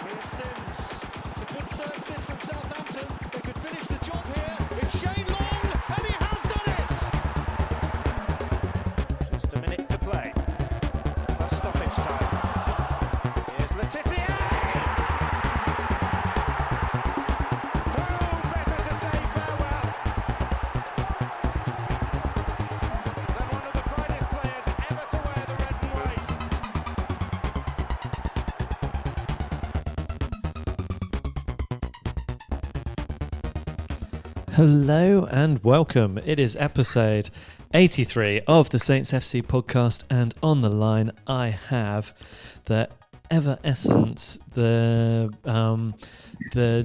Here's Sims. It's a good serve this from Southampton. They could finish the job here. It's Shane Long, and he has done it! Just a minute to play. That's stoppage time. Here's Letizia! Who better to say farewell than one of the finest players ever to wear the red and white? Hello and welcome. It is episode 83 of the Saints FC podcast, and on the line I have the ever essence, the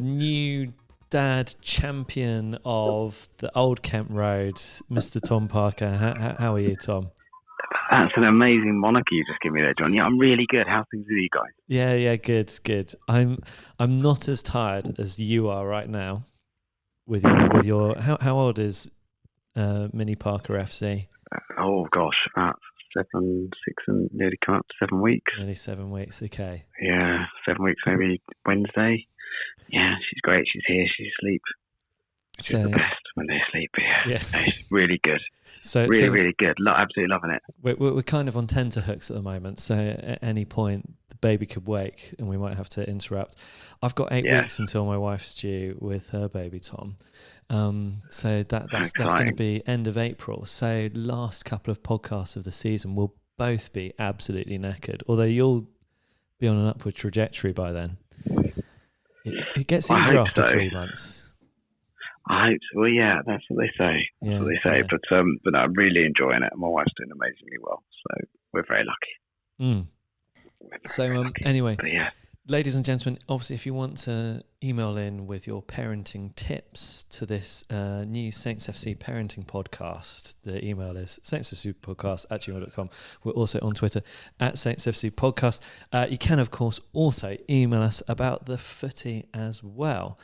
new dad champion of the Old Kent Road, Mr. Tom Parker. How are you, Tom? That's an amazing moniker you just gave me there, John. Yeah, I'm really good. How's things with you guys? Yeah, good. I'm not as tired as you are right now. With your how old is Mini Parker FC? Oh gosh, about 7, 6, and nearly come up to 7 weeks. Nearly 7 weeks. Okay. Yeah, 7 weeks, maybe Wednesday. Yeah, she's great. She's here. She's asleep. She's the best when they sleep. Yeah. It's really good. Really good. Absolutely loving it. We're kind of on tenterhooks at the moment, so at any point the baby could wake and we might have to interrupt. I've got 8 weeks until my wife's due with her baby Tom, so that's going to be end of April. So last couple of podcasts of the season will both be absolutely knackered. Although you'll be on an upward trajectory by then. It gets easier after 3 months. I hope so. Well, yeah, that's what they say. That's what they say. But no, I'm really enjoying it. My wife's doing amazingly well, so we're very lucky. Anyway, but yeah. Ladies and gentlemen, obviously, if you want to email in with your parenting tips to this new Saints FC parenting podcast, the email is saintsfcpodcast@gmail.com. We're also on Twitter @saintsfcpodcast. You can, of course, also email us about the footy as well.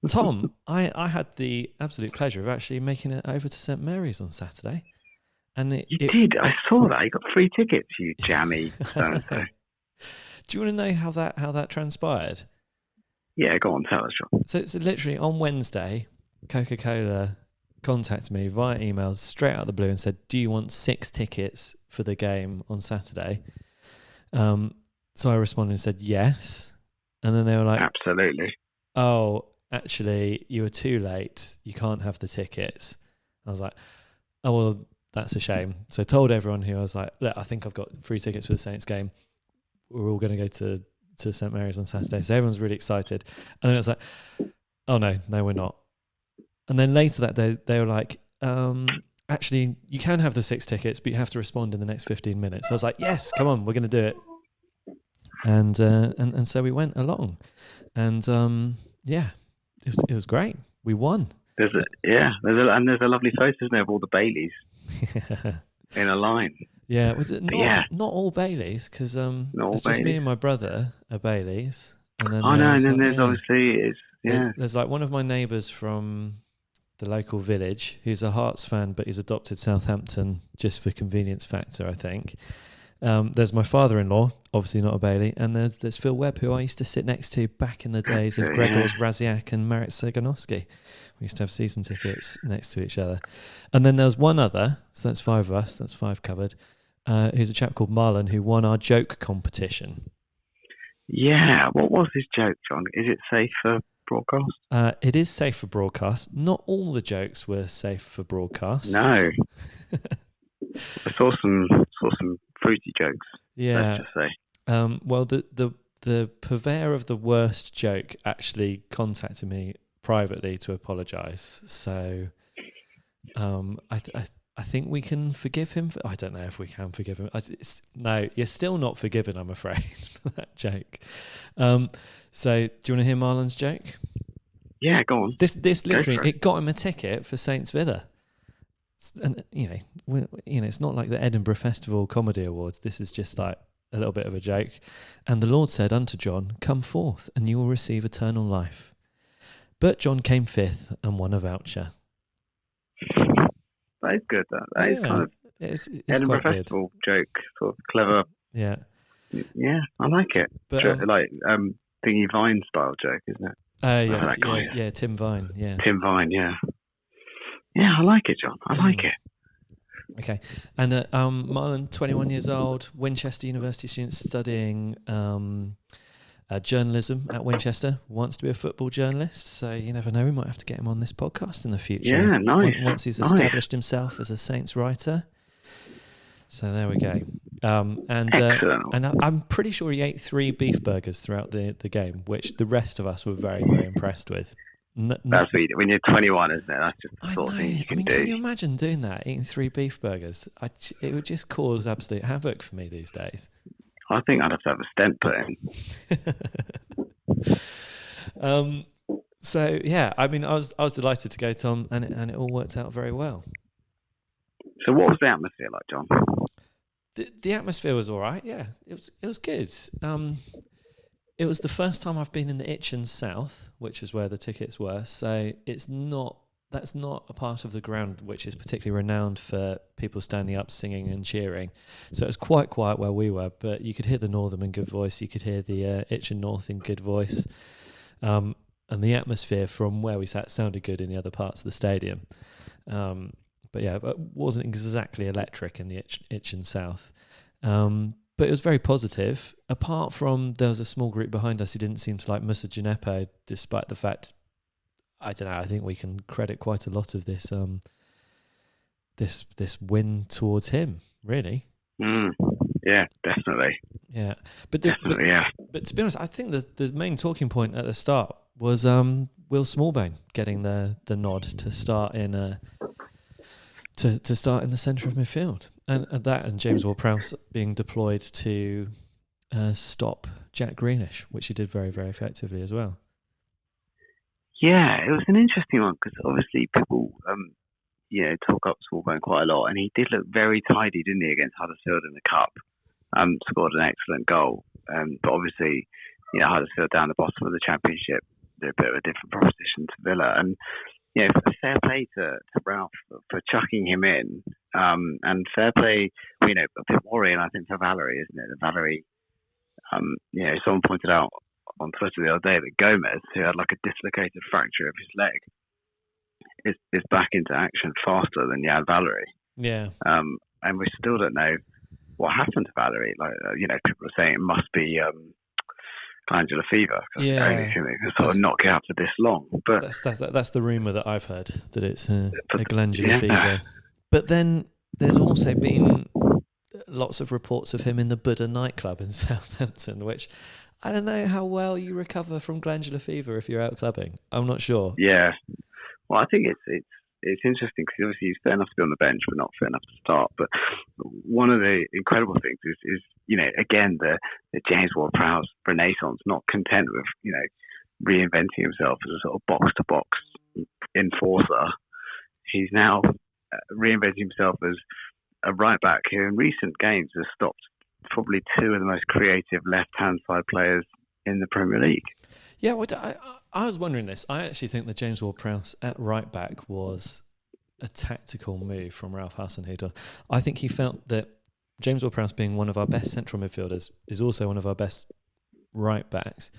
Tom, I had the absolute pleasure of actually making it over to St Mary's on Saturday. And you did? I saw that. You got free tickets, you jammy so-and-so. Do you want to know how that transpired? Yeah, go on, tell us, John. So literally on Wednesday, Coca-Cola contacted me via email straight out of the blue and said, do you want 6 tickets for the game on Saturday? So I responded and said yes. And then they were like, absolutely. Oh, actually, you were too late. You can't have the tickets. I was like, oh, well, that's a shame. So I told everyone who I was like, look, I think I've got free tickets for the Saints game. We're all going to go to St Mary's on Saturday. So everyone's really excited. And then it was like, oh, no, we're not. And then later that day, they were like, actually, you can have the 6 tickets, but you have to respond in the next 15 minutes. So I was like, yes, come on, we're going to do it. And so we went along. And, it was great. We won. There's a lovely photo, isn't there, of all the Baileys in a line. Yeah, was it not all Baileys, because it's just me and my brother are Baileys. And then there's obviously there's like one of my neighbours from the local village who's a Hearts fan, but he's adopted Southampton just for convenience factor, I think. There's my father-in-law, obviously not a Bailey, and there's Phil Webb, who I used to sit next to back in the days of Gregor's Raziak and Marit Seganovsky. We used to have season tickets next to each other. And then there was one other, so that's 5 of us, that's 5 covered, who's a chap called Marlon, who won our joke competition. Yeah, what was his joke, John? Is it safe for broadcast? It is safe for broadcast. Not all the jokes were safe for broadcast. No. I saw some fruity jokes. Yeah. Let's just say. Well, the purveyor of the worst joke actually contacted me privately to apologise. So, I think we can forgive him. I don't know if we can forgive him. No, you're still not forgiven, I'm afraid, for that joke. So, do you want to hear Marlon's joke? Yeah, go on. This literally it got him a ticket for Saints Villa. And it's not like the Edinburgh Festival Comedy Awards. This is just like a little bit of a joke. And the Lord said unto John, come forth, and you will receive eternal life. But John came 5th and won a voucher. That is good. That is kind of it's Edinburgh quite Festival good. Joke, sort of clever Yeah. Yeah, I like it. But, thingy Vine style joke, isn't it? Yeah, Tim Vine, yeah. Tim Vine, yeah. Yeah, I like it, John. I like it. Okay. And Marlon, 21 years old, Winchester University student studying journalism at Winchester, wants to be a football journalist. So you never know, we might have to get him on this podcast in the future. Yeah, nice. Once he's established himself as a Saints writer. So there we go. And I'm pretty sure he ate 3 beef burgers throughout the game, which the rest of us were very, very impressed with. That's when you're 21, isn't it? That's just the sort of thing you can do. Can you imagine doing that, eating 3 beef burgers? It would just cause absolute havoc for me these days. I think I'd have to have a stent put in. So yeah, I mean, I was delighted to go, Tom, and it all worked out very well. So what was the atmosphere like, John? The atmosphere was all right. Yeah, it was good. It was the first time I've been in the Itchen South, which is where the tickets were. So that's not a part of the ground which is particularly renowned for people standing up, singing and cheering. So it was quite quiet where we were, but you could hear the Northern in good voice. You could hear the Itchen North in good voice. And the atmosphere from where we sat sounded good in the other parts of the stadium. But yeah, it wasn't exactly electric in the Itchen South. But it was very positive. Apart from there was a small group behind us who didn't seem to like Musa Djenepo, despite the fact, I don't know, I think we can credit quite a lot of this this win towards him, really. Yeah, definitely. Yeah. But to be honest, I think the main talking point at the start was Will Smallbone getting the nod to start in to start in the centre of midfield. And James Ward-Prowse being deployed to stop Jack Grealish, which he did very, very effectively as well. Yeah, it was an interesting one because obviously people, talk up Smallbone quite a lot, and he did look very tidy, didn't he, against Huddersfield in the Cup? Scored an excellent goal, but obviously, Huddersfield down the bottom of the Championship, they're a bit of a different proposition to Villa, and fair play to Ralph for chucking him in, and fair play, a bit worrying, I think, for Valerie, isn't it? Valerie, someone pointed out on Twitter the other day that Gomez, who had like a dislocated fracture of his leg, is back into action faster than Jan Valerie. Yeah. And we still don't know what happened to Valerie. Like, people are saying it must be glandular fever. Yeah. The only thing that can sort of knock you out for this long. But that's the rumour that I've heard, that it's a glandular fever. But then there's also been lots of reports of him in the Buddha nightclub in Southampton, which I don't know how well you recover from glandular fever if you're out clubbing. I'm not sure. Yeah. Well, I think it's interesting because obviously he's fit enough to be on the bench, but not fit enough to start. But one of the incredible things is again, the James Ward-Prowse renaissance, not content with, reinventing himself as a sort of box-to-box enforcer. He's now reinventing himself as a right-back who in recent games has stopped probably 2 of the most creative left-hand side players in the Premier League. Yeah, well, I was wondering this. I actually think that James Ward-Prowse at right back was a tactical move from Ralph Hasenhüttl. I think he felt that James Ward-Prowse, being one of our best central midfielders, is also one of our best right backs.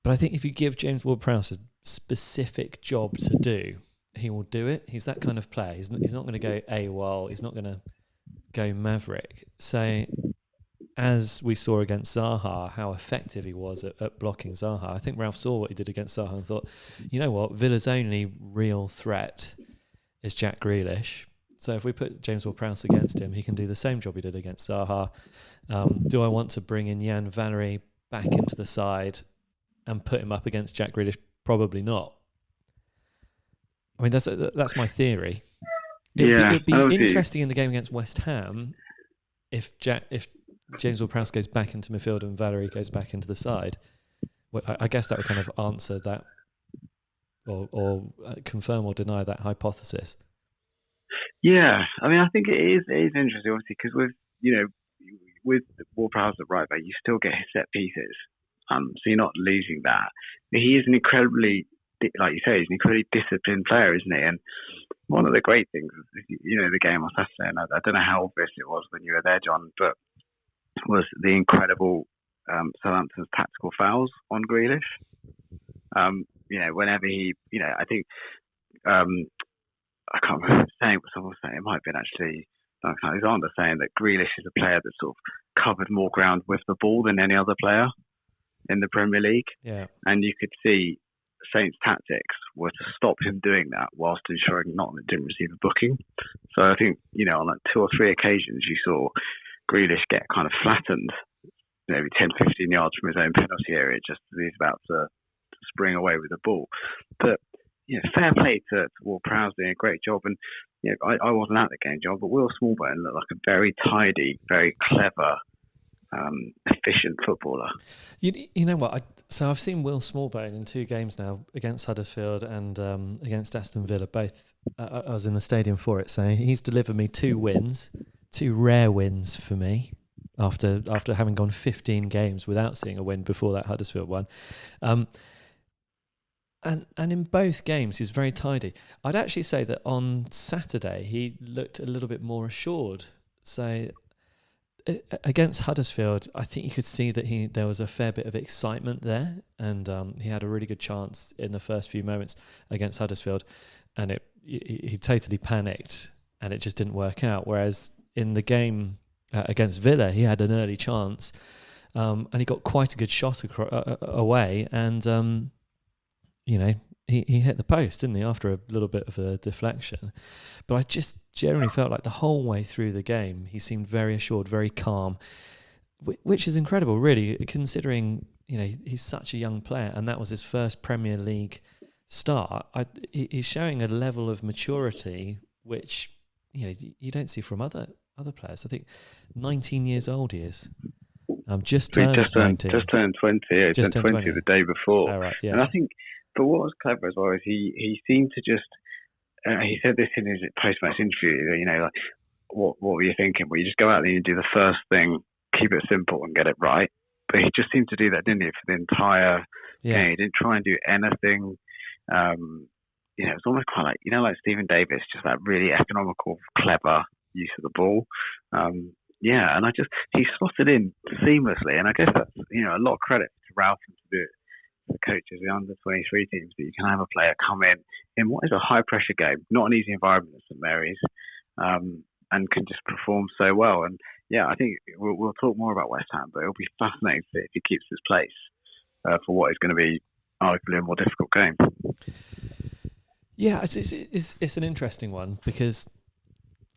But I think if you give James Ward-Prowse a specific job to do, he will do it. He's that kind of player. He's not going to go AWOL. He's not going to go maverick. So, as we saw against Zaha, how effective he was at blocking Zaha. I think Ralph saw what he did against Zaha and thought, you know what, Villa's only real threat is Jack Grealish. So if we put James Ward-Prowse against him, he can do the same job he did against Zaha. Do I want to bring in Jan Valerie back into the side and put him up against Jack Grealish? Probably not. I mean, that's my theory. It'd be interesting in the game against West Ham if James Ward-Prowse goes back into midfield and Valerie goes back into the side. Well, I guess that would kind of answer that, or confirm or deny that hypothesis. Yeah, I mean, I think it is interesting, obviously, because with Ward-Prowse at right back, you still get his set pieces, so you're not losing that. But he is an incredibly, like you say, he's an incredibly disciplined player, isn't he? And one of the great things, the game on Saturday, and I don't know how obvious it was when you were there, John, but was the incredible Southampton's tactical fouls on Grealish. Whenever he, I think I can't remember saying, but someone was saying it might have been actually Duncan Alexander saying that Grealish is a player that sort of covered more ground with the ball than any other player in the Premier League. Yeah. And you could see Saints' tactics were to stop him doing that whilst ensuring Nottingham didn't receive a booking. So I think, on like 2 or 3 occasions you saw Grealish get kind of flattened, maybe 10, 15 yards from his own penalty area just as he's about to spring away with the ball. But, fair play to Ward-Prowse doing a great job. And, I wasn't at the game, John, but Will Smallbone looked like a very tidy, very clever, efficient footballer. You know what? So I've seen Will Smallbone in 2 games now, against Huddersfield and against Aston Villa. Both I was in the stadium for it. So he's delivered me 2 wins, 2 rare wins for me after having gone 15 games without seeing a win before that Huddersfield one. And in both games, he was very tidy. I'd actually say that on Saturday, he looked a little bit more assured. So against Huddersfield, I think you could see that there was a fair bit of excitement there, and he had a really good chance in the first few moments against Huddersfield, and he totally panicked, and it just didn't work out. Whereas in the game against Villa, he had an early chance, and he got quite a good shot away, and he hit the post, didn't he, after a little bit of a deflection. But I just generally felt like the whole way through the game, he seemed very assured, very calm, which is incredible, really, considering, he's such a young player, and that was his first Premier League start. He's showing a level of maturity which, you don't see from other players. I think 19 years old he is. Just turned 19. Just turned 20. Yeah, just turned 20 the day before. Oh, right, yeah. And I think, but what was clever as well is he seemed to just, he said this in his post-match interview, like, what were you thinking? Well, you just go out there and do the first thing, keep it simple and get it right. But he just seemed to do that, didn't he, for the entire game. He didn't try and do anything. It was almost quite like, like Stephen Davis, just that really economical, clever use of the ball. And he slotted in seamlessly. And I guess that's, a lot of credit to Ralph and to the coaches, the under-23 teams, that you can have a player come in what is a high-pressure game, not an easy environment at St Mary's, and can just perform so well. And, I think we'll talk more about West Ham, but it'll be fascinating to see if he keeps his place for what is going to be arguably a more difficult game. Yeah, it's an interesting one, because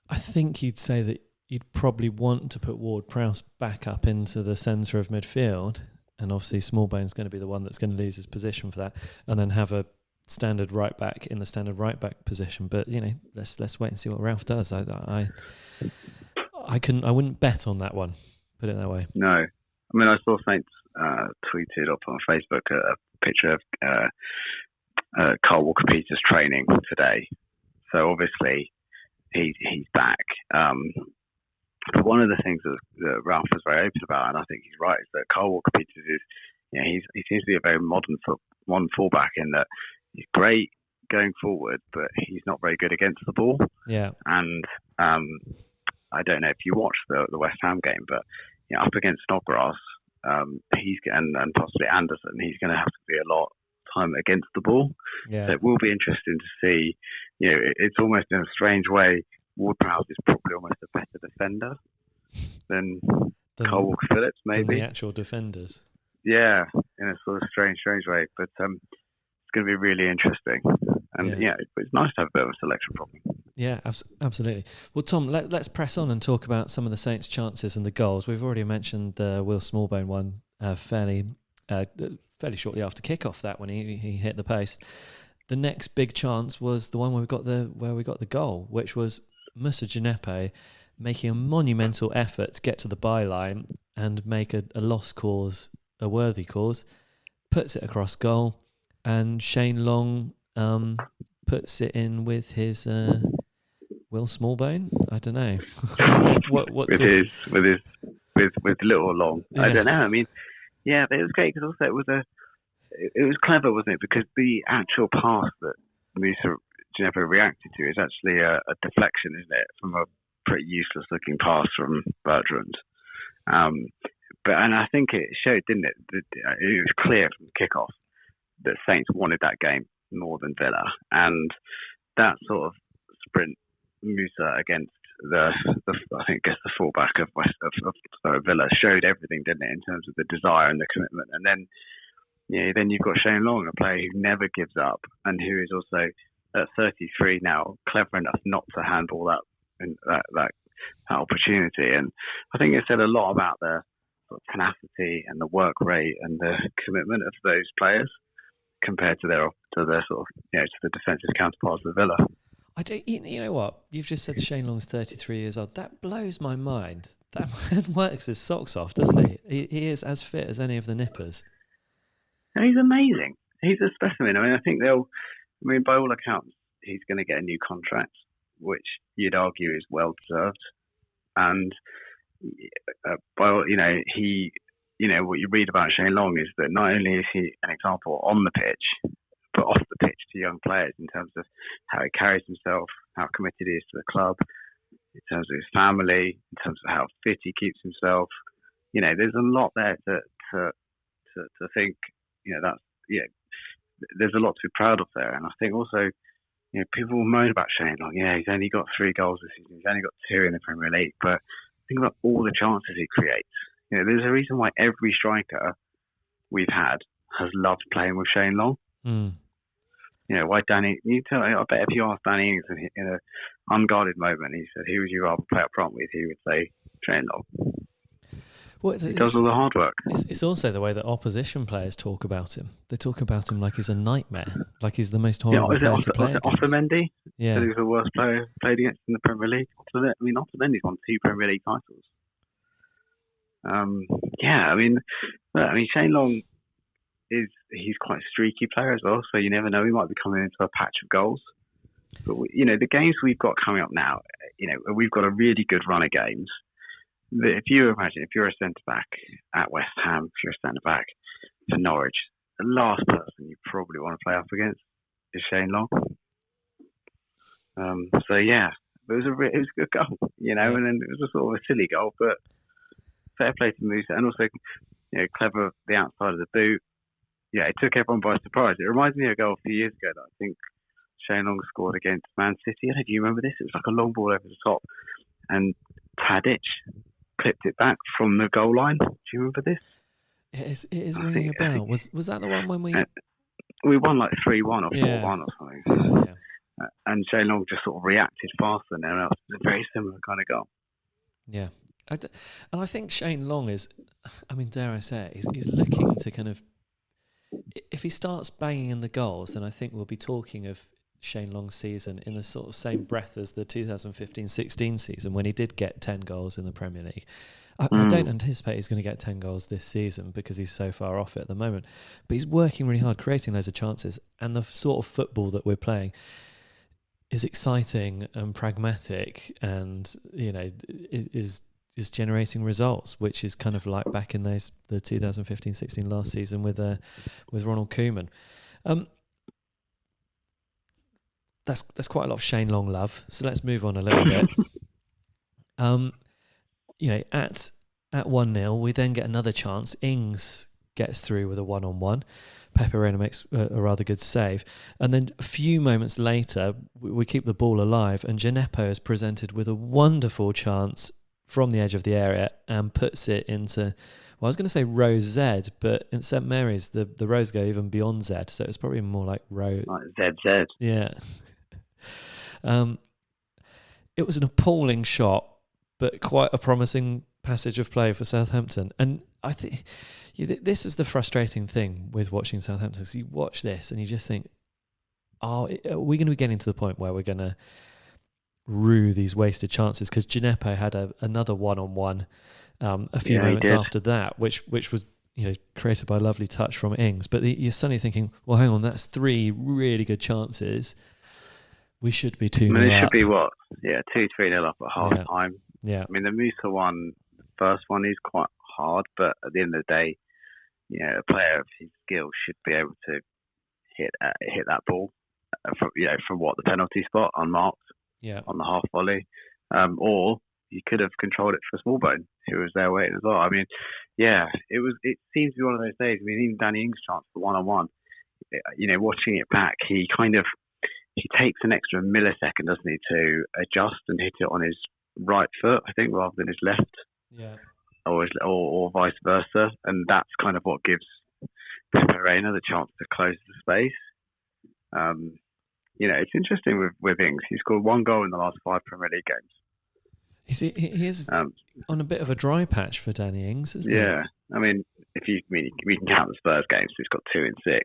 I think you'd say that you'd probably want to put Ward-Prowse back up into the centre of midfield, and obviously Smallbone's going to be the one that's going to lose his position for that, and then have a standard right back in the standard right back position. But let's wait and see what Ralph does. I wouldn't bet on that one. Put it that way. No, I mean, I saw Saints tweeted up on Facebook a picture of Carl Walker-Peters training today. So obviously he's back. But one of the things that Ralph was very open about, and I think he's right, is that Carl Walker-Peters is, he seems to be a very modern fullback in that he's great going forward, but he's not very good against the ball. Yeah. And I don't know if you watched the West Ham game, but up against Snodgrass, and possibly Anderson, he's going to have to be a lot of time against the ball. Yeah. So it will be interesting to see. It's almost in a strange way, Ward-Prowse is probably almost a better defender than Carl Walker-Phillips, maybe. The actual defenders. Yeah, in a sort of strange way. But it's going to be really interesting. And it's nice to have a bit of a selection problem. Yeah, absolutely. Well, Tom, let's press on and talk about some of the Saints' chances and the goals. We've already mentioned the Will Smallbone one fairly shortly after kickoff. That when he hit the post. The next big chance was the one where we got the goal, which was Moussa Djenepo making a monumental effort to get to the byline and make a lost cause a worthy cause, puts it across goal, and Shane Long puts it in with his Will Smallbone. I don't know what with little Long. Yeah. I don't know. I mean, yeah, but it was great because also it was clever, wasn't it? Because the actual pass that Moussa Djenepo reacted to is actually a deflection, isn't it, from a pretty useless looking pass from Bertrand. And I think it showed, didn't it? It was clear from the kickoff that Saints wanted that game more than Villa, and that sort of sprint Musa against the fullback of Villa showed everything, didn't it, in terms of the desire and the commitment. And then then you've got Shane Long, a player who never gives up and who is also at 33 now clever enough not to handle that opportunity. And I think it said a lot about the sort of tenacity and the work rate and the commitment of those players compared to their sort of to the defensive counterparts of Villa. You know what? You've just said Shane Long's 33 years old. That blows my mind. That man works his socks off, doesn't he? He is as fit as any of the nippers. And he's amazing. He's a specimen. I mean, by all accounts, he's going to get a new contract, which you'd argue is well deserved. And what you read about Shane Long is that not only is he an example on the pitch, but off the pitch to young players in terms of how he carries himself, how committed he is to the club, in terms of his family, in terms of how fit he keeps himself. There's a lot there to think. There's a lot to be proud of there. And I think also, people will moan about Shane Long. Yeah, he's only got 3 goals this season. He's only got 2 in the Premier League. But think about all the chances he creates. There's a reason why every striker we've had has loved playing with Shane Long. Mm. Why Danny? I bet if you asked Danny Ings in an unguarded moment, he said, "Who would you rather play up front with?" He would say Shane Long. Well, he does all the hard work. It's also the way that opposition players talk about him. They talk about him like he's a nightmare, like he's the most horrible player to play against. Otamendi? Yeah. He was the worst player played against in the Premier League. Otamendi's won 2 Premier League titles. Shane Long he's quite a streaky player as well, so you never know, he might be coming into a patch of goals. But the games we've got coming up now, we've got a really good run of games. If you're a centre back at West Ham, if you're a centre back for Norwich, the last person you probably want to play up against is Shane Long. It was a good goal, and then it was a sort of a silly goal, but fair play to Musa, and also clever the outside of the boot. Yeah, it took everyone by surprise. It reminds me of a goal a few years ago that I think Shane Long scored against Man City. I don't know if you remember this. It was like a long ball over the top, and Tadic clipped it back from the goal line. Do you remember this? It is ringing a bell. Was that the one when we won like 3-1 or 4-1 or something? Yeah. And Shane Long just sort of reacted faster than anyone else. It was a very similar kind of goal. Yeah. And I think Shane Long is, dare I say it, he's looking to kind of, if he starts banging in the goals, then I think we'll be talking of Shane Long's season in the sort of same breath as the 2015-16 season when he did get 10 goals in the Premier League. I don't anticipate he's going to get 10 goals this season because he's so far off it at the moment. But he's working really hard, creating loads of chances. And the sort of football that we're playing is exciting and pragmatic and, is generating results, which is kind of like back in the 2015-16 last season with Ronald Koeman. That's quite a lot of Shane Long love. So let's move on a little bit. At 1-0, we then get another chance. Ings gets through with a 1-on-1. Pepe Reina makes a rather good save. And then a few moments later, we keep the ball alive, and Gineppo is presented with a wonderful chance from the edge of the area and puts it into, well, I was going to say row Z, but in St Mary's, the rows go even beyond Z, so it's probably more like row... Like ZZ. Yeah. It was an appalling shot, but quite a promising passage of play for Southampton. And I think this is the frustrating thing with watching Southampton. So you watch this and you just think, are we going to be getting to the point where we're going to rue these wasted chances? Because Gineppo had another 1-on-1 a few moments after that, which was created by a lovely touch from Ings. But you're suddenly thinking, well, hang on, that's 3 really good chances. We should be 2-0 up. It should be 2-3-0 up at half time. Yeah. The Musa one, the first one, is quite hard, but at the end of the day, a player of his skill should be able to hit that ball from the penalty spot unmarked. Yeah. On the half volley, or you could have controlled it for Smallbone who was there waiting as well. I mean, yeah, it seems to be one of those days. I mean, even Danny Ings' chance for 1-on-1, watching it back, he takes an extra millisecond, doesn't he, to adjust and hit it on his right foot, I think, rather than his left. Yeah. Or vice versa. And that's kind of what gives Pepe Reina the chance to close the space. It's interesting with Ings. He scored 1 goal in the last 5 Premier League games. He is on a bit of a dry patch for Danny Ings, isn't he? Yeah. I mean, we can count the Spurs games, so he's got 2 in 6.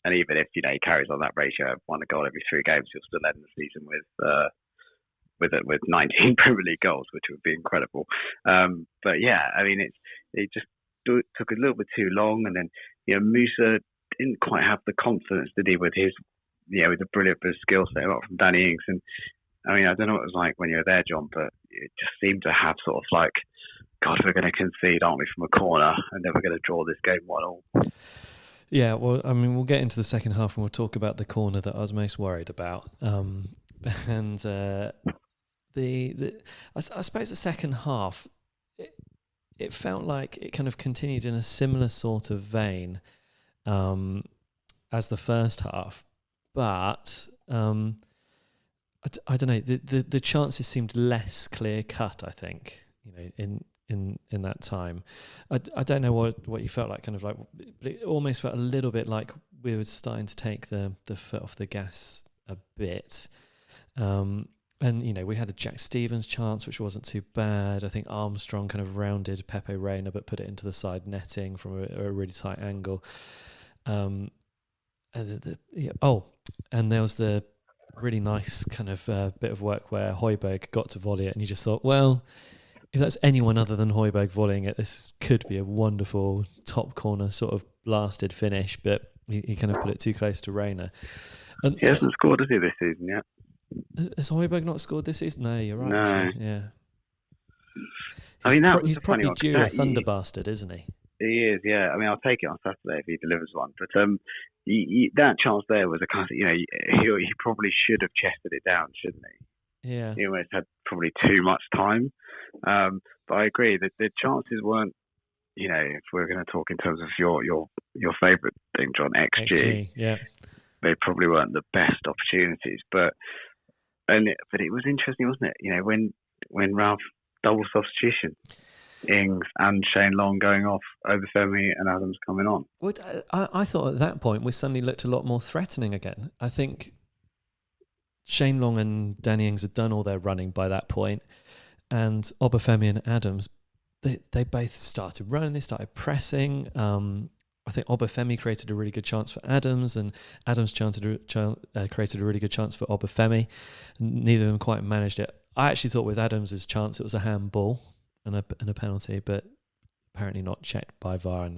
And even if, he carries on that ratio of 1 goal every 3 games, he'll still end the season with 19 Premier League goals, which would be incredible. But yeah, I mean, it just took a little bit too long, and then Musa didn't quite have the confidence, did he, with his with the brilliant bit of skill set from Danny Ings. And I mean, I don't know what it was like when you were there, John, but it just seemed to have sort of like, God, we're going to concede, aren't we, from a corner, and then we're going to draw this game 1-1. Yeah, well, I mean, we'll get into the second half and we'll talk about the corner that I was most worried about. I suppose the second half, it felt like it kind of continued in a similar sort of vein as the first half, but I don't know. The chances seemed less clear cut, I think. In that time, I don't know what you felt like. Kind of like it almost felt a little bit like we were starting to take the foot off the gas a bit. And we had a Jack Stevens chance, which wasn't too bad. I think Armstrong kind of rounded Pepe Reina, but put it into the side netting from a really tight angle. And there was the really nice kind of bit of work where Højbjerg got to volley it, and you just thought, well, if that's anyone other than Højbjerg volleying it, this could be a wonderful top corner sort of blasted finish, but he kind of put it too close to Reina. And he hasn't scored, has he, this season yet? Has Højbjerg not scored this season? No, you're right. No. Actually. Yeah. He's probably due a thunder bastard, isn't he? He is, yeah. I mean, I'll take it on Saturday if he delivers one. But that chance there was a kind of, he probably should have chested it down, shouldn't he? Yeah. He almost had probably too much time. But I agree that the chances weren't, if we're going to talk in terms of your favourite thing, John, XG, yeah, they probably weren't the best opportunities. But it was interesting, wasn't it? When Ralph double substitution, Ings and Shane Long going off, Obafemi and Adams coming on. Well, I thought at that point we suddenly looked a lot more threatening again. I think Shane Long and Danny Ings had done all their running by that point, and Obafemi and Adams, they both started running, they started pressing. I think Obafemi created a really good chance for Adams, and Adams created a really good chance for Obafemi. Neither of them quite managed it. I actually thought with Adams' chance it was a handball and a penalty, but apparently not checked by VAR, and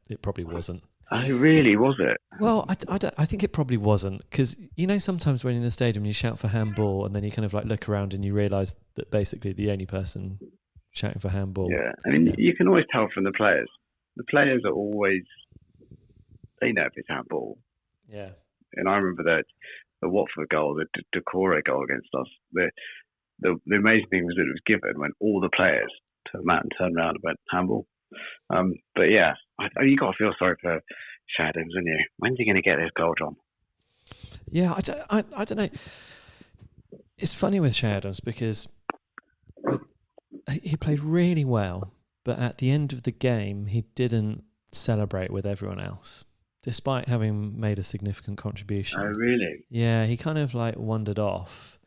it probably wasn't. Oh, really? Was it? Well, I think it probably wasn't, because sometimes when you're in the stadium you shout for handball and then you kind of like look around and you realise that basically the only person shouting for handball. Yeah, I mean, you can always tell from the players. The players are always, they know if it's handball. Yeah. And I remember that the Watford goal, the Decore goal against us, the amazing thing was that it was given when all the players turned around and went handball. But yeah, you got to feel sorry for Adams, haven't you? When's he going to get this goal, John? Yeah, I don't know. It's funny with Che Adams because he played really well, but at the end of the game, he didn't celebrate with everyone else, despite having made a significant contribution. Oh, really? Yeah, he kind of like wandered off.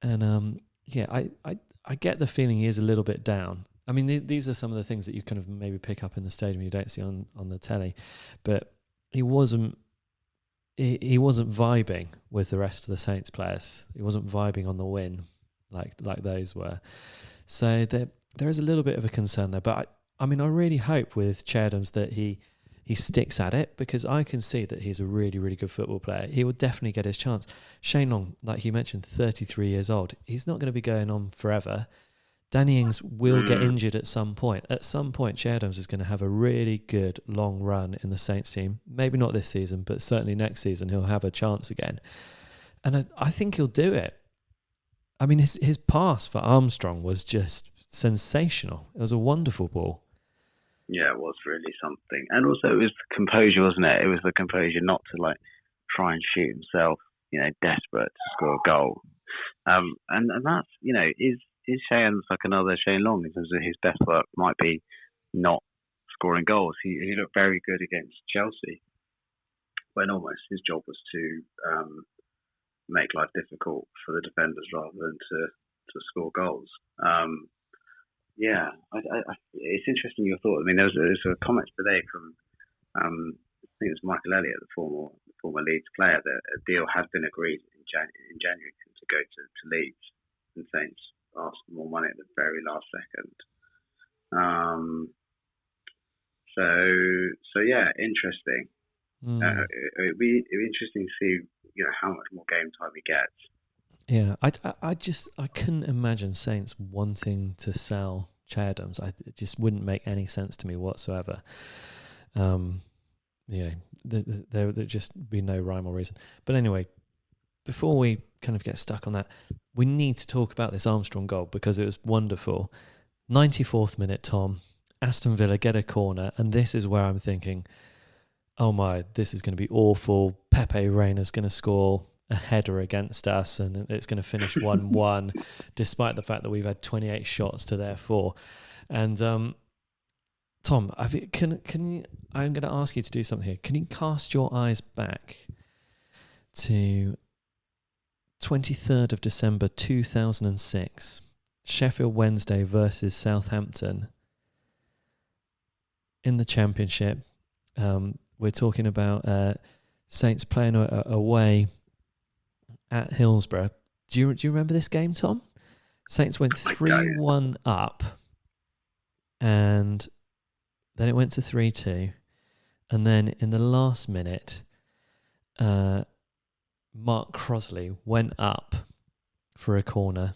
And I get the feeling he is a little bit down. I mean, these are some of the things that you kind of maybe pick up in the stadium you don't see on the telly, but he wasn't vibing with the rest of the Saints players. He wasn't vibing on the win like those were. So there is a little bit of a concern there. But I mean, I really hope with Che Adams that he sticks at it, because I can see that he's a really, really good football player. He will definitely get his chance. Shane Long, like you mentioned, 33 years old. He's not going to be going on forever. Danny Ings will get injured at some point. At some point, Che Adams is going to have a really good long run in the Saints team. Maybe not this season, but certainly next season he'll have a chance again. And I think he'll do it. I mean, his pass for Armstrong was just sensational. It was a wonderful ball. Yeah, it was really something. And also it was the composure, wasn't it? It was the composure not to like try and shoot himself, desperate to score a goal. And that's, is Shane like another Shane Long in terms of his best work might be not scoring goals. He looked very good against Chelsea when almost his job was to make life difficult for the defenders rather than to score goals. It's interesting your thought. I mean, there was a comment today from I think it was Michael Elliott, the former Leeds player, that a deal had been agreed in January to go to Leeds, and Saints asked for more money at the very last second. So yeah, interesting. It'd be interesting to see how much more game time he gets. Yeah, I couldn't imagine Saints wanting to sell Che Adams. It just wouldn't make any sense to me whatsoever. There'd just be no rhyme or reason. But anyway, before we kind of get stuck on that, we need to talk about this Armstrong goal because it was wonderful. 94th minute, Tom. Aston Villa get a corner, and this is where I'm thinking, oh my, this is going to be awful. Pepe Reina's going to score a header against us, and it's going to finish 1-1, despite the fact that we've had 28 shots to their 4. And Tom, can you? I'm going to ask you to do something here. Can you cast your eyes back to 23rd of December 2006, Sheffield Wednesday versus Southampton in the Championship? We're talking about Saints playing away at Hillsborough. Do you remember this game, Tom? Saints went 3-1 up, and then it went to 3-2, and then in the last minute, Mark Crosley went up for a corner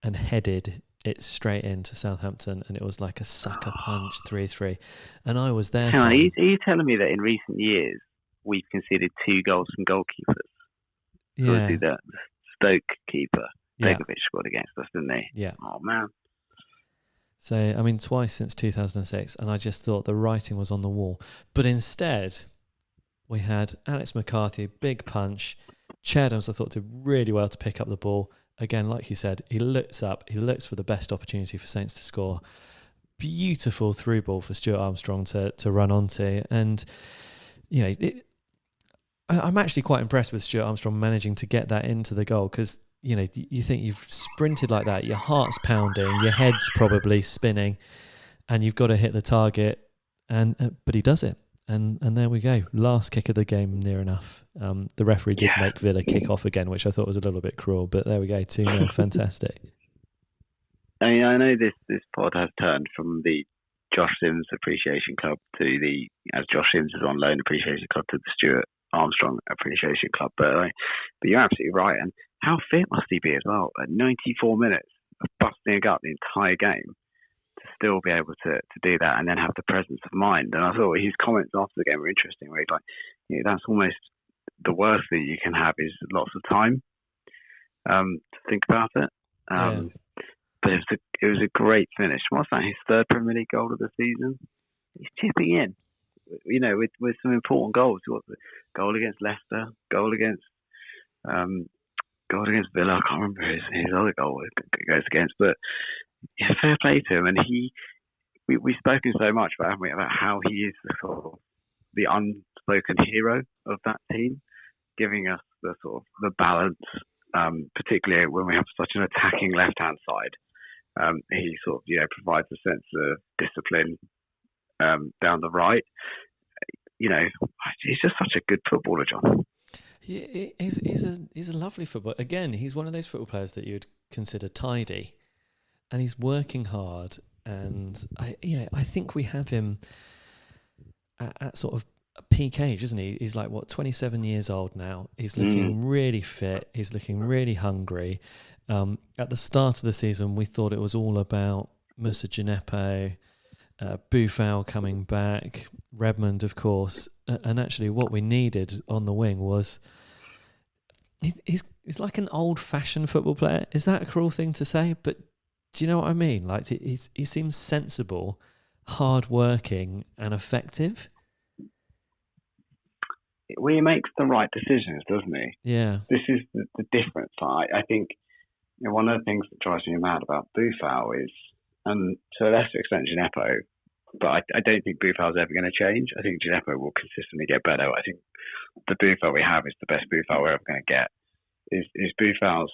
and headed it straight into Southampton, and it was like a sucker punch, 3-3. And I was there. Hang on, are you telling me that in recent years we've conceded 2 goals from goalkeepers? Yeah. Obviously, the Stoke keeper, Yeah. Begovic, scored against us, didn't he? Yeah. Oh man. So, I mean, twice since 2006, and I just thought the writing was on the wall. But instead, we had Alex McCarthy, big punch. Che Adams, I thought, did really well to pick up the ball. Again, like you said, he looks up, he looks for the best opportunity for Saints to score. Beautiful through ball for Stuart Armstrong to run onto. And, I'm actually quite impressed with Stuart Armstrong managing to get that into the goal because, you think you've sprinted like that, your heart's pounding, your head's probably spinning, and you've got to hit the target. But he does it. And there we go. Last kick of the game, near enough. The referee did make Villa kick off again, which I thought was a little bit cruel, but there we go, 2-0, fantastic. I mean, I know this pod has turned from the Josh Sims Appreciation Club to the, as Josh Sims is on loan, Appreciation Club to the Stuart Armstrong Appreciation Club. But you're absolutely right. And how fit must he be as well? At 94 minutes of busting up the entire game, to still be able to do that and then have the presence of mind. And I thought his comments after the game were interesting, where he's like, that's almost the worst that you can have is lots of time to think about it. But it was a great finish. What's that? His 3rd Premier League goal of the season. He's chipping in, with some important goals. What the goal against Leicester, goal against Villa. I can't remember his other goal it goes against, but yeah, fair play to him. And we've spoken so much about, haven't we, about how he is the sort of the unspoken hero of that team, giving us the sort of the balance, particularly when we have such an attacking left-hand side. He sort of, provides a sense of discipline down the right. He's just such a good footballer, John. Yeah, he's a lovely footballer. Again, he's one of those football players that you'd consider tidy, and he's working hard. And I think we have him at sort of a peak age, isn't he? He's like 27 years old now. He's looking really fit. He's looking really hungry. At the start of the season, we thought it was all about Moussa Djenepo, Boufal coming back, Redmond, of course. And actually what we needed on the wing was he's like an old-fashioned football player. Is that a cruel thing to say? But do you know what I mean? Like he seems sensible, hard-working, and effective. Well, he makes the right decisions, doesn't he? Yeah. This is the difference. I think one of the things that drives me mad about Buffal is, and to a lesser extent, Gineppo, but I don't think Buffal's ever going to change. I think Gineppo will consistently get better. I think the Buffal we have is the best Buffal we're ever going to get. Is Buffal's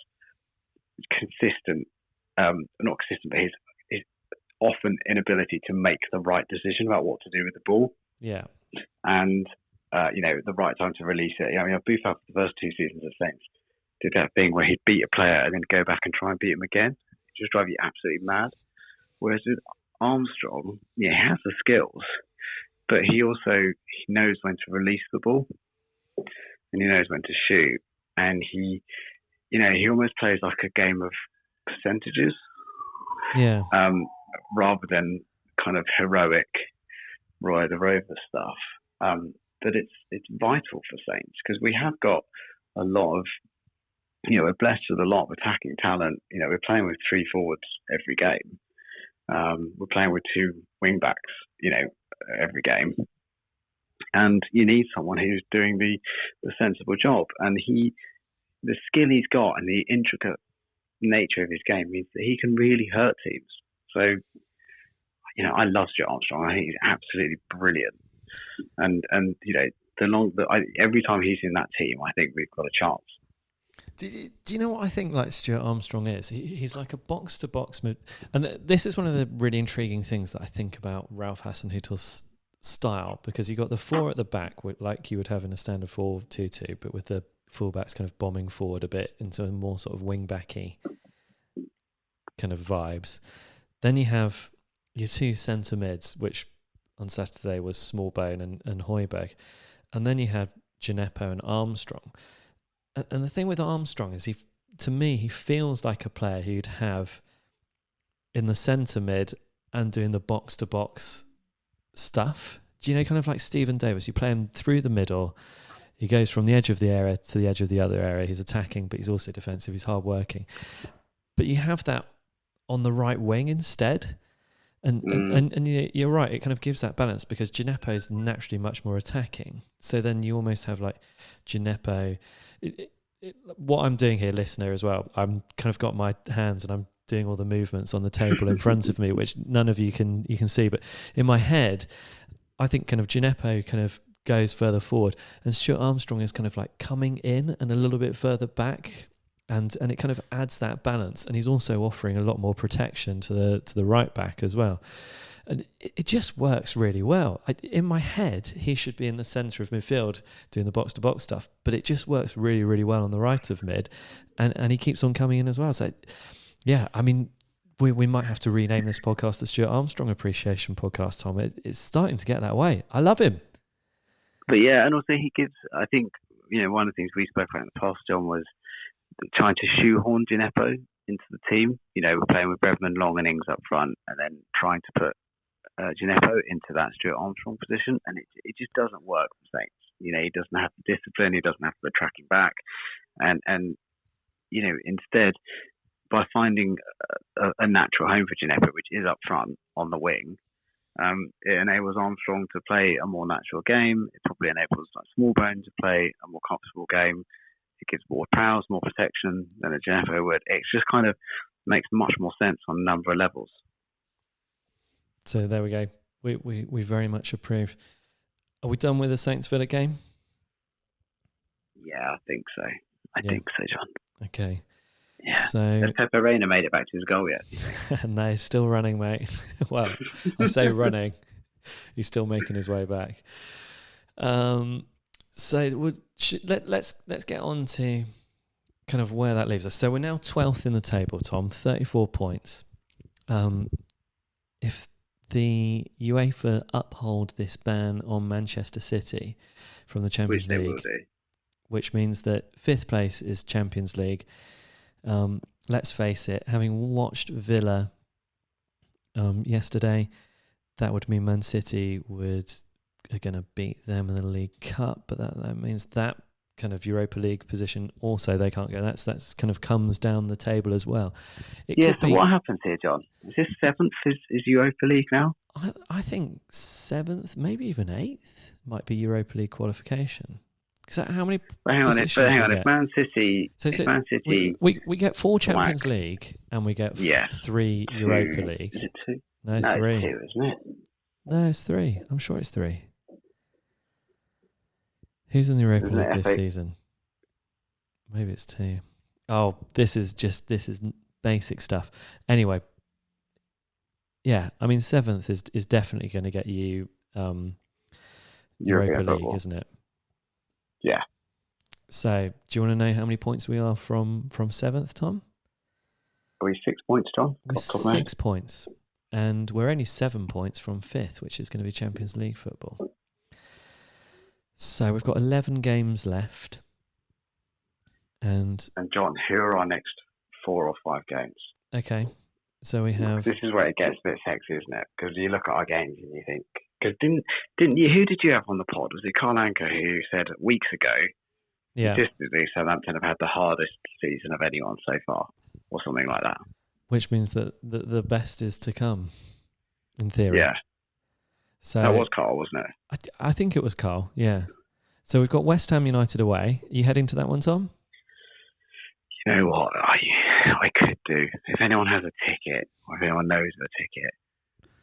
consistent, not consistent, but his often inability to make the right decision about what to do with the ball. Yeah. And the right time to release it. I mean, Buffal for the first 2 seasons of Saints did that thing where he'd beat a player and then go back and try and beat him again. It just drive you absolutely mad. Whereas with Armstrong, he has the skills, but he knows when to release the ball and he knows when to shoot. And he almost plays like a game of percentages. Yeah. Rather than kind of heroic Roy the Rover stuff. But it's vital for Saints because we have got a lot of, we're blessed with a lot of attacking talent. We're playing with 3 forwards every game. We're playing with 2 wing backs, every game. And you need someone who's doing the sensible job. And the skill he's got and the intricate nature of his game means that he can really hurt teams. So, I love Stuart Armstrong. I think he's absolutely brilliant. And every time he's in that team, I think we've got a chance. Do you know what I think like Stuart Armstrong is? He's like a box-to-box mid, and this is one of the really intriguing things that I think about Ralph Hasenhüttl's style, because you got the 4 at the back, like you would have in a standard 4-2-2, but with the fullbacks kind of bombing forward a bit into a more sort of wing-backy kind of vibes. Then you have your 2 centre mids, which on Saturday was Smallbone and Højbjerg. And then you have Gineppo and Armstrong. And the thing with Armstrong is to me, he feels like a player who'd have in the centre mid and doing the box-to-box stuff. Do you know, kind of like Stephen Davis? You play him through the middle. He goes from the edge of the area to the edge of the other area. He's attacking, but he's also defensive. He's hard-working. But you have that on the right wing instead. And you're right, it kind of gives that balance because Gineppo is naturally much more attacking. So then you almost have like Gineppo. What I'm doing here, listener, as well, I'm kind of got my hands and I'm doing all the movements on the table in front of me, which none of you can see. But in my head, I think kind of Gineppo kind of goes further forward and Stuart Armstrong is kind of like coming in and a little bit further back. And it kind of adds that balance, and he's also offering a lot more protection to the right back as well, and it just works really well. In my head, he should be in the centre of midfield doing the box to box stuff, but it just works really, really well on the right of mid, and he keeps on coming in as well. So, yeah, I mean, we might have to rename this podcast the Stuart Armstrong Appreciation Podcast. Tom, it's starting to get that way. I love him, but yeah, and also he gives. I think one of the things we spoke about in the past, John, was trying to shoehorn Gineppo into the team. We're playing with Bredman, Long and Ings up front and then trying to put Gineppo into that Stuart Armstrong position, and it just doesn't work for Saints. He doesn't have the discipline, he doesn't have the tracking back, and instead by finding a natural home for Gineppo, which is up front on the wing, it enables Armstrong to play a more natural game. It probably enables like Smallbone to play a more comfortable game. It gives more powers, more protection than a Gineppo would. It just kind of makes much more sense on a number of levels. So there we go. We very much approve. Are we done with the Saints Villa game? Yeah, I think so. I think so, John. Okay. Yeah. So has Pepe Reina made it back to his goal yet? No, he's still running, mate. Well, I say running. He's still making his way back. So let's get on to kind of where that leaves us. So we're now 12th in the table, Tom, 34 points. If the UEFA uphold this ban on Manchester City from the Champions League, which means that 5th place is Champions League, let's face it, having watched Villa yesterday, that would mean Man City are going to beat them in the League Cup, but that means that kind of Europa League position, also they can't get. That's kind of comes down the table as well. So what happens here, John? Is this 7th? Is Europa League now? I think 7th, maybe even 8th might be Europa League qualification. Because how many? Hang on, if Man City, we get 4 Champions League and we get 3 Europa League. Is it 2? No, it's 3. It's 2, isn't it? No, it's 3. I'm sure it's 3. Who's in the Europa League this season? Maybe it's 2. Oh, this is basic stuff. Anyway, yeah, I mean 7th is definitely going to get you Europa League, football. Isn't it? Yeah. So, do you want to know how many points we are from 7th, Tom? Are we 6 points, John? We're 6 points. And we're only 7 points from 5th, which is going to be Champions League football. So we've got 11 games left. And John, who are our next 4 or 5 games? Okay. So we have... This is where it gets a bit sexy, isn't it? Because you look at our games and you think... Because didn't you? Who did you have on the pod? Was it Carl Anker who said weeks ago? Yeah. Statistically, Southampton have had the hardest season of anyone so far, or something like that. Which means that the best is to come, in theory. Yeah. So that was Carl, wasn't it? I think it was Carl. Yeah. So we've got West Ham United away. Are you heading to that one, Tom? You know what? I could do. If anyone has a ticket, or if anyone knows of a ticket,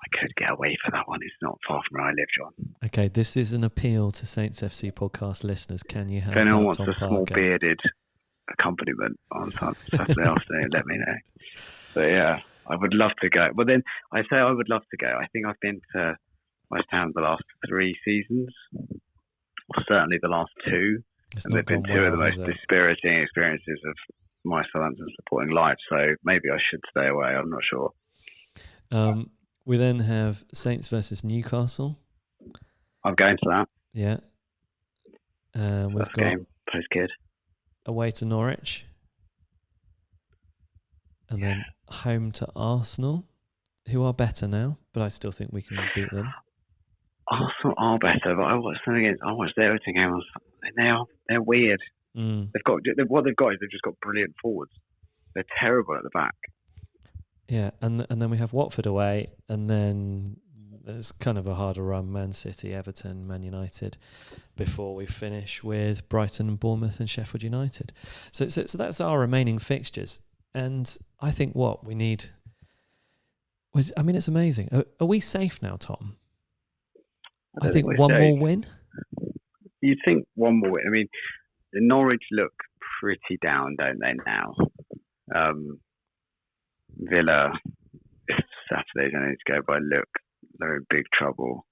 I could get away for that one. It's not far from where I live, John. Okay, this is an appeal to Saints FC podcast listeners. Can you help? If anyone wants a small bearded accompaniment on Saturday afternoon, let me know. But yeah, I would love to go. But then I say I would love to go. I think I've been to West Ham the last 3 seasons, or certainly the last 2. And they've been 2 of the most dispiriting experiences of my Southampton supporting life. So maybe I should stay away. I'm not sure. We then have Saints versus Newcastle. I'm going to that. Yeah. We've got game, post-kid. Away to Norwich. And then home to Arsenal, who are better now, but I still think we can beat them. Arsenal are better, but I watched the Everton game and they're weird. What they've got is they've just got brilliant forwards. They're terrible at the back. Yeah, and then we have Watford away, and then there's kind of a harder run: Man City, Everton, Man United, before we finish with Brighton and Bournemouth and Sheffield United. So that's our remaining fixtures, and I think what we need was, I mean, it's amazing. Are we safe now, Tom? I think one more win. You'd think one more win. I mean, the Norwich look pretty down, don't they now? Villa, if Saturday's only to go by look, they're in big trouble.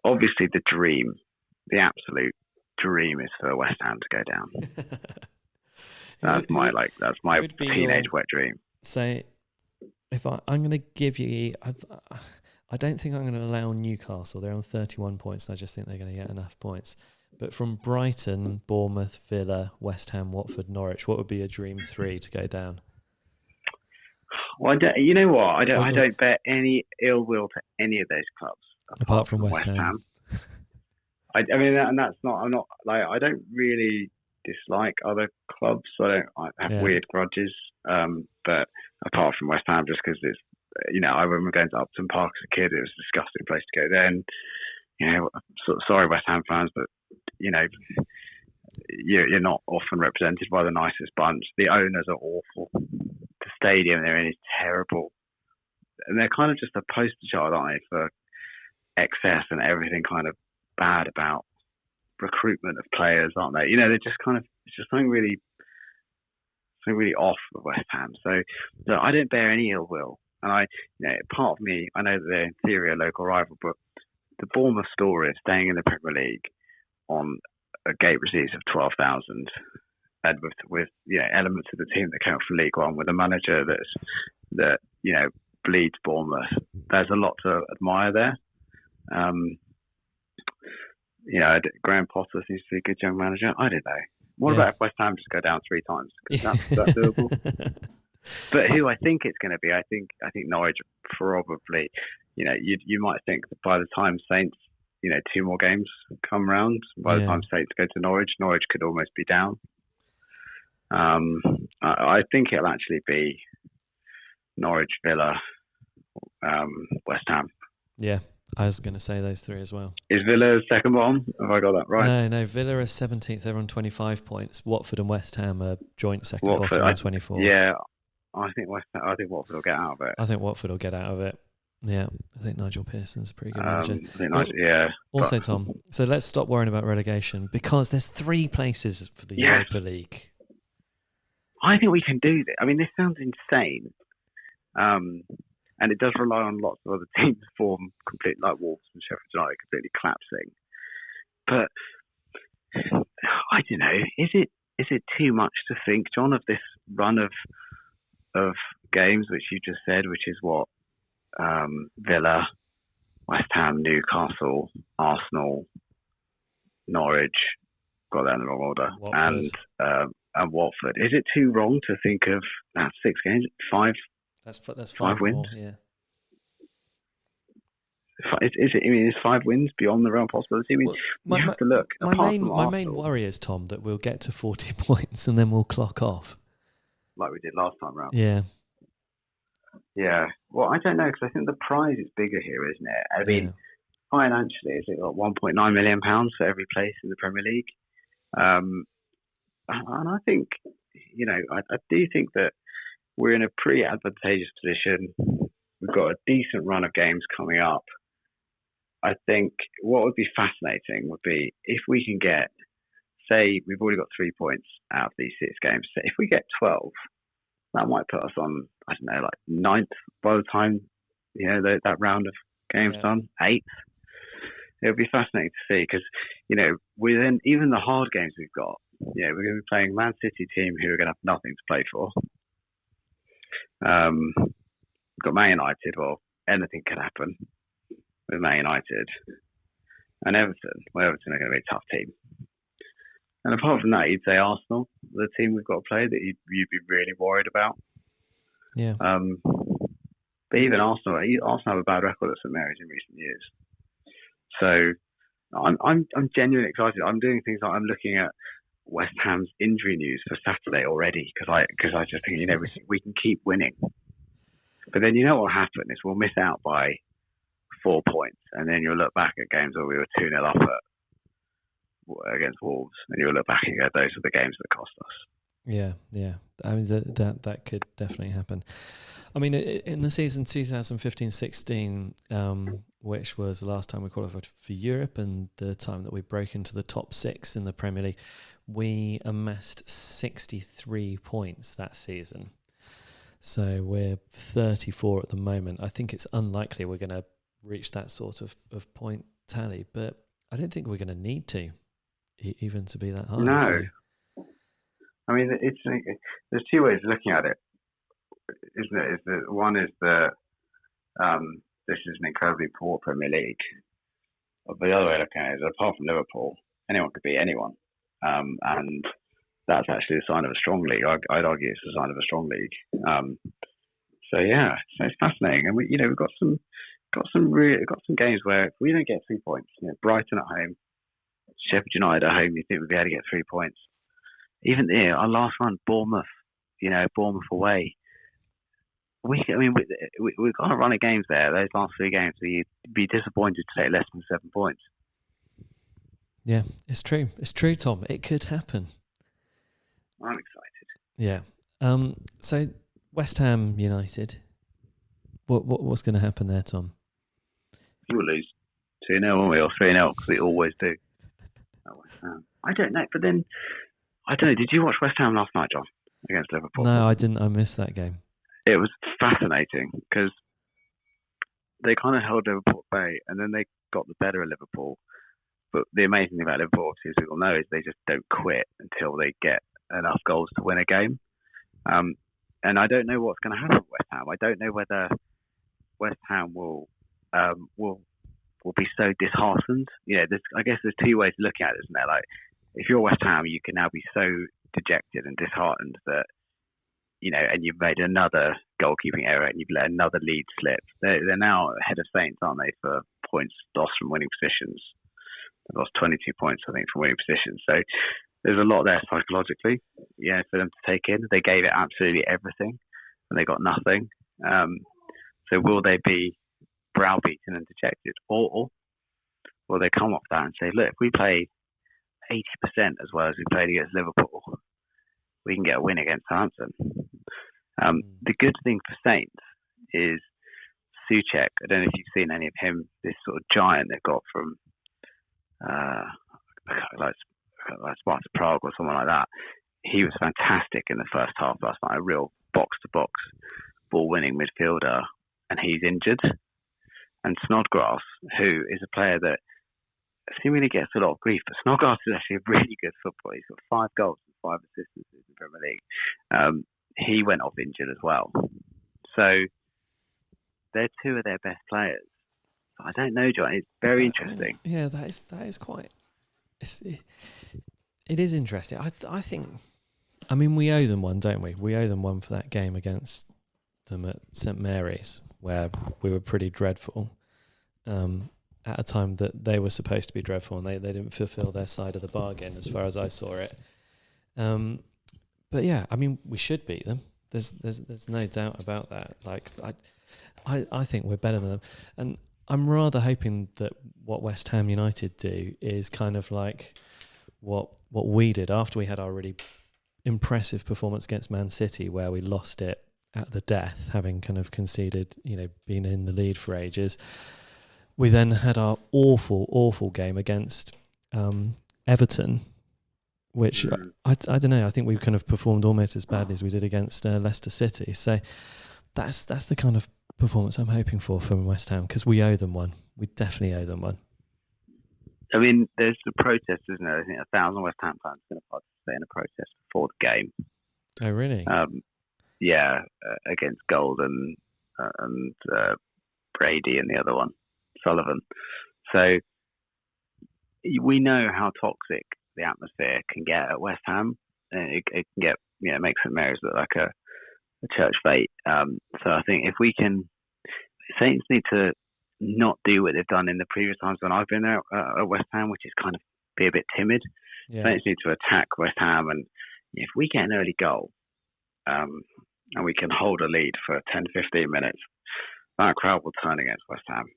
Obviously, the absolute dream is for West Ham to go down. That's my teenage wet dream. Say, if I'm going to give you, I don't think I'm going to allow Newcastle. They're on 31 points. And I just think they're going to get enough points. But from Brighton, Bournemouth, Villa, West Ham, Watford, Norwich, what would be a dream 3 to go down? Well, you know what? I don't bear any ill will to any of those clubs apart from West Ham. I mean, and that's not. I'm not like, I don't really dislike other clubs. I have weird grudges. But apart from West Ham, just because it's, I remember going to Upton Park as a kid. It was a disgusting place to go then. Sorry, West Ham fans, but you're not often represented by the nicest bunch. The owners are awful. The stadium they're in is terrible. And they're kind of just a poster child, aren't they, for excess and everything kind of bad about recruitment of players, aren't they? They're just kind of, it's just something really off with West Ham. So I don't bear any ill will. And part of me, I know that they're in theory a local rival, but the Bournemouth story of staying in the Premier League on a gate receipts of 12,000, and with elements of the team that came from League One, with a manager that bleeds Bournemouth. There's a lot to admire there. Graham Potter seems to be a good young manager. I don't know. What about if West Ham just go down 3 times? Because that's doable. But who I think it's going to be, I think Norwich probably. You might think that by the time Saints 2 more games come round. By the time Saints go to Norwich could almost be down. I think it'll actually be Norwich, Villa, West Ham. Yeah, I was going to say those 3 as well. Is Villa second bottom? Have I got that right? No, Villa are 17th. They're on 25 points. Watford and West Ham are joint second bottom on 24. Yeah, I think Watford will get out of it. I think Watford will get out of it. Yeah, I think Nigel Pearson's a pretty good manager. Also, Tom, so let's stop worrying about relegation because there's 3 places for the Europa League. I think we can do this. I mean, this sounds insane. And it does rely on lots of other teams to form completely, like Wolves and Sheffield United, completely collapsing. But I don't know. Is it too much to think, John, of this run of games which you just said, which is what Villa, West Ham, Newcastle, Arsenal, Norwich, got that in the wrong order, and Watford. Is it too wrong to think of 6 games, 5? That's 5 wins. More, yeah. Is 5 wins beyond the realm of possibility? I mean, you have to look. My main worry is, Tom, that we'll get to 40 points and then we'll clock off, like we did last time round. Yeah. Yeah. Well, I don't know, because I think the prize is bigger here, isn't it? I mean, financially, is it got £1.9 million for every place in the Premier League? And I think, I do think that we're in a pretty advantageous position. We've got a decent run of games coming up. I think what would be fascinating would be if we can get, say, we've already got 3 points out of these 6 games. So if we get 12, that might put us on, I don't know, like 9th by the time, that round of games done, 8th. It'll be fascinating to see because, within even the hard games we've got, we're going to be playing a Man City team who are going to have nothing to play for. We've got Man United. Well, anything can happen with Man United and Everton. Well, Everton are going to be a tough team. And apart from that, you'd say Arsenal, the team we've got to play that you'd be really worried about. Yeah. But even Arsenal have a bad record at St Mary's in recent years. So I'm genuinely excited. I'm doing things like I'm looking at West Ham's injury news for Saturday already because I just think we can keep winning. But then what will happen is we'll miss out by 4 points, and then you'll look back at games where we were 2-0 up against Wolves, and you'll look back and go, those are the games that cost us. Yeah. I mean that could definitely happen. I mean, in the season 2015-16, which was the last time we qualified for Europe and the time that we broke into the top 6 in the Premier League, we amassed 63 points that season. So we're 34 at the moment. I think it's unlikely we're going to reach that sort of point tally, but I don't think we're going to need to, even to be that high. No. So. I mean, there's 2 ways of looking at it, isn't it? One is that this is an incredibly poor Premier League. But the other way of looking at it is, apart from Liverpool, anyone could beat anyone. And that's actually a sign of a strong league. I'd argue it's a sign of a strong league. So it's fascinating. And we've got some games where if we don't get 3 points, Brighton at home, Sheffield United at home, you think we'd be able to get 3 points. Even our last run, Bournemouth away. We've got a run of games there. Those last 3 games, you'd be disappointed to take less than 7 points. Yeah, it's true. It's true, Tom. It could happen. I'm excited. Yeah. So West Ham United. What's going to happen there, Tom? We'll lose 2-0, won't we, or 3-0, because we always do. I don't know, but then I don't know. Did you watch West Ham last night, John, against Liverpool? No, I didn't. I missed that game. It was fascinating because they kind of held Liverpool at bay, and then they got the better of Liverpool. But the amazing thing about Liverpool, obviously, as people know, is they just don't quit until they get enough goals to win a game. And I don't know what's going to happen with West Ham. I don't know whether West Ham will be so disheartened. I guess there's 2 ways of looking at it, isn't there? Like, if you're West Ham, you can now be so dejected and disheartened that, and you've made another goalkeeping error and you've let another lead slip. They're now ahead of Saints, aren't they, for points lost from winning positions. They lost 22 points, I think, from winning positions. So there's a lot there psychologically, for them to take in. They gave it absolutely everything, and they got nothing. So will they be browbeaten and dejected, or will they come off that and say, look, if we play 80% as well as we played against Liverpool, we can get a win against Southampton. The good thing for Saints is Soucek. I don't know if you've seen any of him, this sort of giant they've got from like Sparta Prague or someone like that. He was fantastic in the first half last night, a real box-to-box ball-winning midfielder, and he's injured. And Snodgrass, who is a player that seemingly gets a lot of grief, but Snodgrass is actually a really good footballer. He's got 5 goals and 5 assists in the Premier League. He went off injured as well. So they're 2 of their best players. I don't know, John. It's very interesting. Yeah, that is quite. It is interesting. I think. I mean, we owe them one, don't we? We owe them one for that game against them at St Mary's, where we were pretty dreadful. At a time that they were supposed to be dreadful, and they didn't fulfil their side of the bargain, as far as I saw it. But yeah, I mean, we should beat them. There's no doubt about that. Like, I think we're better than them, and I'm rather hoping that what West Ham United do is kind of like what we did after we had our really impressive performance against Man City, where we lost it at the death, having kind of conceded, been in the lead for ages. We then had our awful game against Everton, which I don't know. I think we kind of performed almost as badly as we did against Leicester City. So that's the kind of performance I'm hoping for from West Ham, because we owe them one. We definitely owe them one. I mean, there's the protest, isn't there? I think 1,000 West Ham fans are going to participate in a protest before the game. Oh, really? Against Gold and Brady and the other one, Sullivan. So we know how toxic the atmosphere can get at West Ham. It can get, make St Mary's look like a church fete. So I think if we can, Saints need to not do what they've done in the previous times when I've been there at West Ham, which is kind of be a bit timid. Yeah. Saints need to attack West Ham, and if we get an early goal, and we can hold a lead for 10, 15 minutes, that crowd will turn against West Ham.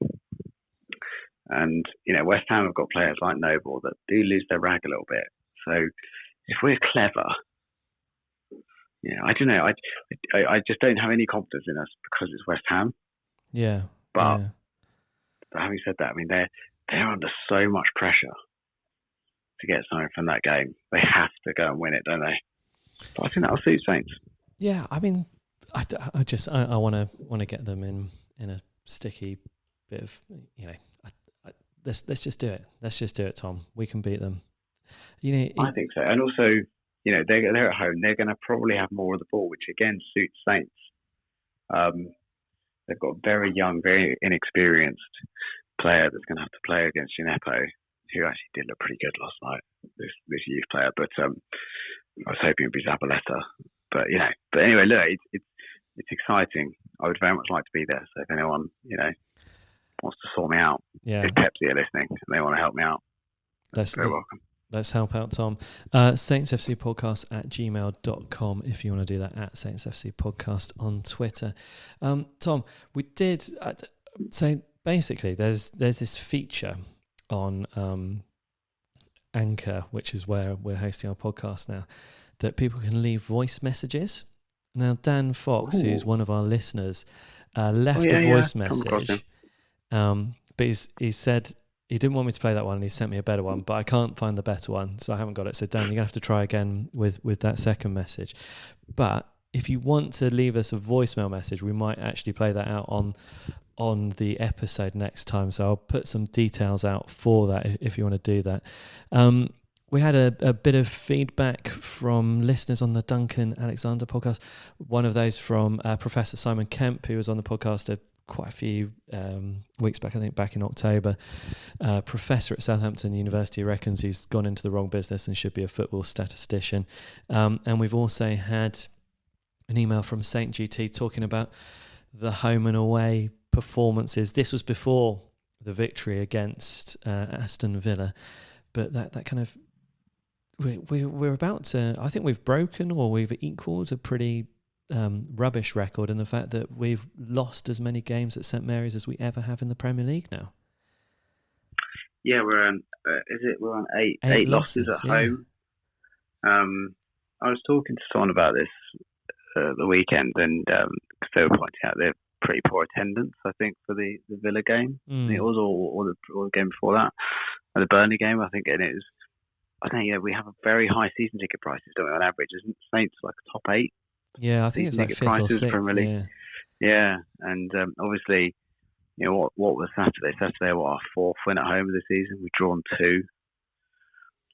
And, West Ham have got players like Noble that do lose their rag a little bit. So if we're clever, I don't know. I just don't have any confidence in us because it's West Ham. Yeah. But having said that, I mean, they're under so much pressure to get something from that game. They have to go and win it, don't they? But I think that'll suit Saints. I mean, I want to get them in a sticky bit of, let's just do it. Let's just do it, Tom. We can beat them. I think so. And also, they're at home. They're going to probably have more of the ball, which again suits Saints. They've got a very young, very inexperienced player that's going to have to play against Gineppo, who actually did look pretty good last night, this youth player. But I was hoping it would be Zabaleta. But anyway, look, it's exciting. I would very much like to be there. So if anyone, wants to sort me out, if Pepsi are listening and they want to help me out, that's very welcome. Let's help out, Tom. saintsfcpodcast@gmail.com if you want to do that, at saintsfcpodcast on Twitter. Tom, we did so basically there's this feature on Anchor, which is where we're hosting our podcast now, that people can leave voice messages. Now, Dan Fox, who's one of our listeners, left a voice message, but he said he didn't want me to play that one, and he sent me a better one, but I can't find the better one, so I haven't got it. So Dan, you're going to have to try again with that second message. But if you want to leave us a voicemail message, we might actually play that out on the episode next time. So I'll put some details out for that if you want to do that. We had a bit of feedback from listeners on the Duncan Alexander podcast. One of those from Professor Simon Kemp, who was on the podcast quite a few weeks back, I think back in October. Professor at Southampton University reckons he's gone into the wrong business and should be a football statistician. And we've also had an email from Saint GT talking about the home and away performances. This was before the victory against Aston Villa, but that kind of we're about to. I think we've broken or we've equalled a pretty rubbish record in the fact that we've lost as many games at St Mary's as we ever have in the Premier League now. Yeah, we're on. We're on eight losses at home. I was talking to someone about this the weekend, and cause they were pointing out they're pretty poor attendance. I think for the Villa game, I think it was all the game before that, and the Burnley game. I think, and it was. I think we have a very high season ticket prices, don't we? On average, isn't Saints like top 8? Yeah, I think it's like 5th or 6th. Yeah, and obviously. What was Saturday? Saturday, our 4th win at home of the season. We've drawn 2,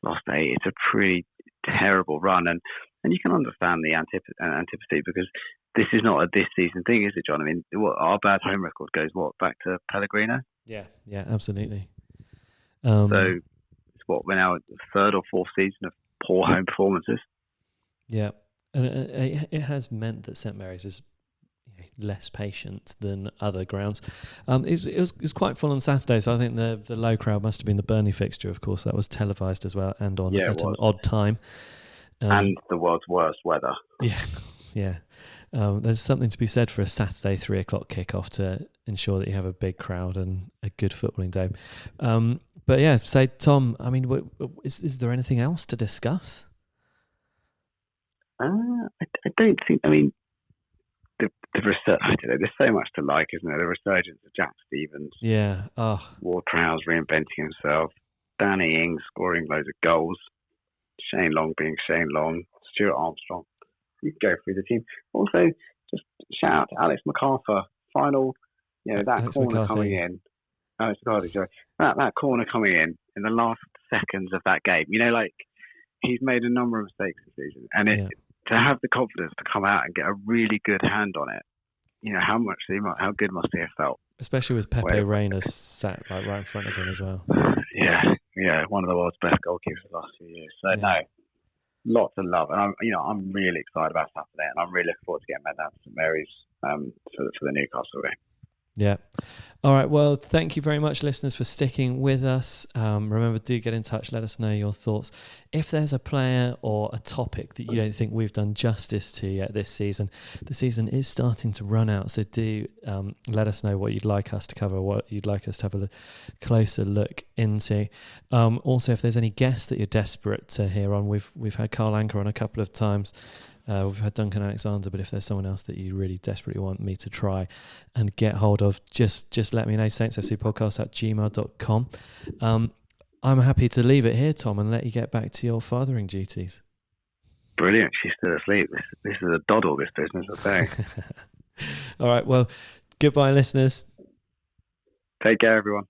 lost 8. It's a pretty terrible run, and you can understand the antipathy because this is not a this season thing, is it, John? I mean, our bad home record goes back to Pellegrino? Yeah, absolutely. So it's we're now the 3rd or 4th season of poor home performances. Yeah, and it has meant that St Mary's is less patient than other grounds. It was quite full on Saturday, so I think the low crowd must have been the Burnley fixture. Of course, that was televised as well and on at an odd time. And the world's worst weather. Yeah. There's something to be said for a Saturday 3:00 kickoff to ensure that you have a big crowd and a good footballing day. But yeah, say Tom, I mean, is there anything else to discuss? I don't think. I mean. I don't know, there's so much to like, isn't there? The resurgence of Jack Stevens. Yeah. Ward-Prowse reinventing himself. Danny Ings scoring loads of goals. Shane Long being Shane Long. Stuart Armstrong. You can go through the team. Also, just shout out to Alex MacArthur. Final, that Alex corner McCarthy. coming in. Alex McCarthy, sorry. That corner coming in the last seconds of that game. He's made a number of mistakes this season. And to have the confidence to come out and get a really good hand on it, how good must he have felt? Especially with Pepe Reina sat right in front of him as well. Yeah, one of the world's best goalkeepers of the last few years. So lots of love, and I'm really excited about Saturday, and I'm really looking forward to getting back down to St Mary's for the Newcastle game. Yeah. All right. Well, thank you very much, listeners, for sticking with us. Remember, do get in touch. Let us know your thoughts. If there's a player or a topic that you don't think we've done justice to yet this season, the season is starting to run out. So do let us know what you'd like us to cover, what you'd like us to have a closer look into. Also, if there's any guests that you're desperate to hear on, we've had Carl Anker on a couple of times. We've had Duncan Alexander, but if there's someone else that you really desperately want me to try and get hold of, just let me know, saintsfcpodcast@gmail.com. I'm happy to leave it here, Tom, and let you get back to your fathering duties. Brilliant. She's still asleep. This is a doddle, this business, I say. All right. Well, goodbye, listeners. Take care, everyone.